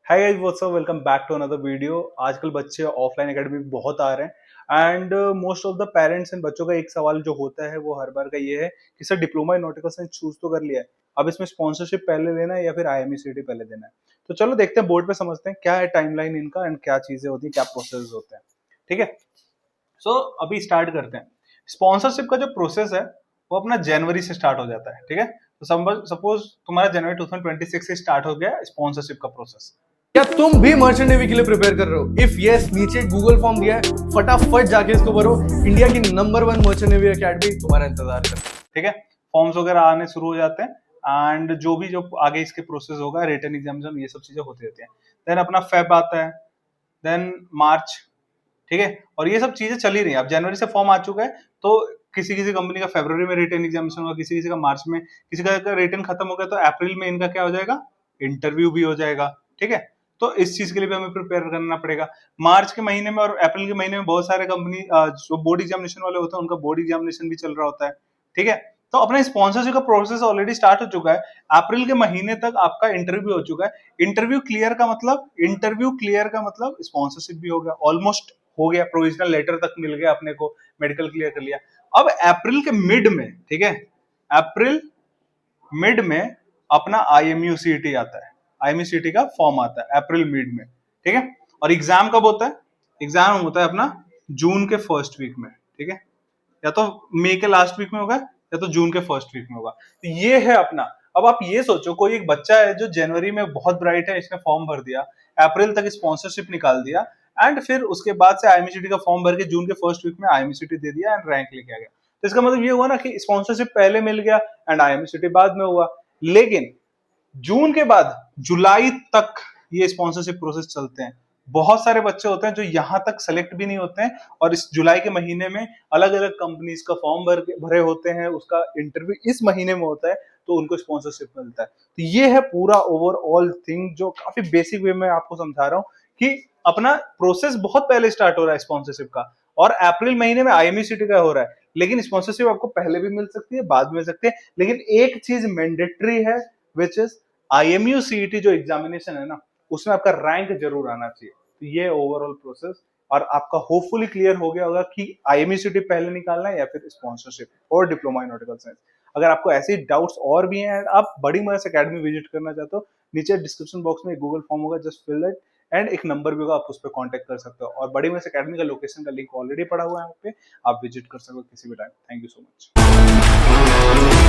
Hi guys, what's up, welcome back to another video. आजकल बच्चे offline academy बहुत आ रहे हैं and most of the parents and बच्चों का एक सवाल जो होता है वो हर बार का ये है कि sir diploma in nautical science choose तो कर लिया है, अब इसमें स्पॉन्सरशिप पहले लेना है या फिर आईएमईसीटी पहले देना है। तो चलो देखते हैं, बोर्ड पे समझते हैं क्या है टाइमलाइन इनका एंड क्या चीजें होती हैं, क्या प्रोसेस होते हैं। ठीक है, सो अभी स्टार्ट करते हैं। स्पॉन्सरशिप का जो प्रोसेस है वो अपना जनवरी से स्टार्ट हो जाता है। ठीक है, तो सपोज तुम्हारा जनवरी 2026 से स्टार्ट हो गया स्पॉन्सरशिप का प्रोसेस। क्या तुम भी मर्चेंट नेवी के लिए प्रिपेयर कर रहे हो? इफ यस, नीचे गूगल फॉर्म दिया है, फटाफट जाके इसको भरो। इंडिया की नंबर 1 मर्चेंट नेवी एकेडमी तुम्हारा इंतजार कर। ठीक है, फॉर्म्स वगैरह आने शुरू हो जाते हैं एंड जो आगे इसके प्रोसेस होगा, रिटन एग्जामिनेशन, ये सब चीजें होती रहती हैं। देन अपना फेब आता है, देन मार्च। ठीक है, और ये सब चीजें चली रही हैं। अब जनवरी से फॉर्म आ चुका है तो किसी किसी कंपनी का फरवरी में रिटन एग्जामिनेशन होगा, किसी किसी का मार्च में, किसी का रिटन खत्म हो गया तो अप्रैल में इनका क्या हो जाएगा, इंटरव्यू भी हो जाएगा। ठीक है, तो इस चीज के लिए भी हमें प्रिपेयर करना पड़ेगा। मार्च के महीने में और अप्रैल के महीने में बहुत सारे कंपनी जो बोर्ड एग्जामिनेशन वाले होते हैं उनका बोर्ड एग्जामिनेशन भी चल रहा होता है। ठीक है, तो अपने स्पॉन्सरशिप का प्रोसेस ऑलरेडी स्टार्ट हो चुका है। अप्रैल के महीने तक आपका इंटरव्यू हो चुका है। इंटरव्यू क्लियर का मतलब स्पॉन्सरशिप भी हो गया, ऑलमोस्ट हो गया, प्रोविजनल लेटर तक मिल गया अपने को, मेडिकल क्लियर कर लिया। अब अप्रैल के मिड में, ठीक है, अप्रैल मिड में अपना आईएमयूसीटी आता है, आईएमयूसीटी का फॉर्म आता है अप्रैल मिड में। ठीक है, और एग्जाम कब होता है? एग्जाम होता है अपना जून के फर्स्ट वीक में। ठीक है, या तो मई के लास्ट वीक में होगा या तो जून के फर्स्ट वीक में होगा। तो ये है अपना। अब आप ये सोचो, कोई एक बच्चा है जो जनवरी में बहुत ब्राइट है, इसने फॉर्म भर दिया, अप्रैल तक स्पॉन्सरशिप निकाल दिया एंड फिर उसके बाद से आईएमसीटी का फॉर्म भर के जून के फर्स्ट वीक में आईएमसीटी दे दिया एंड रैंक लेके आ गया। तो इसका मतलब ये हुआ ना कि स्पॉन्सरशिप पहले मिल गया एंड आईएमसीटी बाद में हुआ। लेकिन जून के बाद जुलाई तक ये स्पॉन्सरशिप प्रोसेस चलते हैं। बहुत सारे बच्चे होते हैं जो यहाँ तक सेलेक्ट भी नहीं होते हैं और इस जुलाई के महीने में अलग अलग कंपनीज का फॉर्म भरे होते हैं, उसका इंटरव्यू इस महीने में होता है तो उनको स्पॉन्सरशिप मिलता है। तो ये है पूरा ओवरऑल थिंग, जो काफी बेसिक वे में आपको समझा रहा हूँ कि अपना प्रोसेस बहुत पहले स्टार्ट हो रहा है स्पॉन्सरशिप का, और अप्रैल महीने में आईएमईसीटी का हो रहा है। लेकिन स्पॉन्सरशिप आपको पहले भी मिल सकती है, बाद में मिल सकती है, लेकिन एक चीज मैंडेटरी है, विच इज आईएमयूसीटी जो एग्जामिनेशन है ना, उसमें आपका रैंक जरूर आना चाहिए। तो ये ओवरऑल प्रोसेस, और आपका होपफुली क्लियर हो गया होगा कि आईएमयूसीटी पहले निकालना है या फिर स्पॉन्सरशिप और डिप्लोमा इन नॉटिकल साइंस। अगर आपको ऐसे डाउट्स और भी हैं, आप बड़ी मदद एकेडमी विजिट करना चाहते हो, नीचे डिस्क्रिप्शन बॉक्स में एक गूगल फॉर्म होगा, जस्ट फिल इट एंड एक नंबर भी होगा, आप उस पर कॉन्टेक्ट कर सकते हो। और बड़ी मदद एकेडमी का लोकेशन का लिंक ऑलरेडी पड़ा हुआ है यहाँ पे, आप विजिट कर सकते हो किसी भी time. Thank you so much.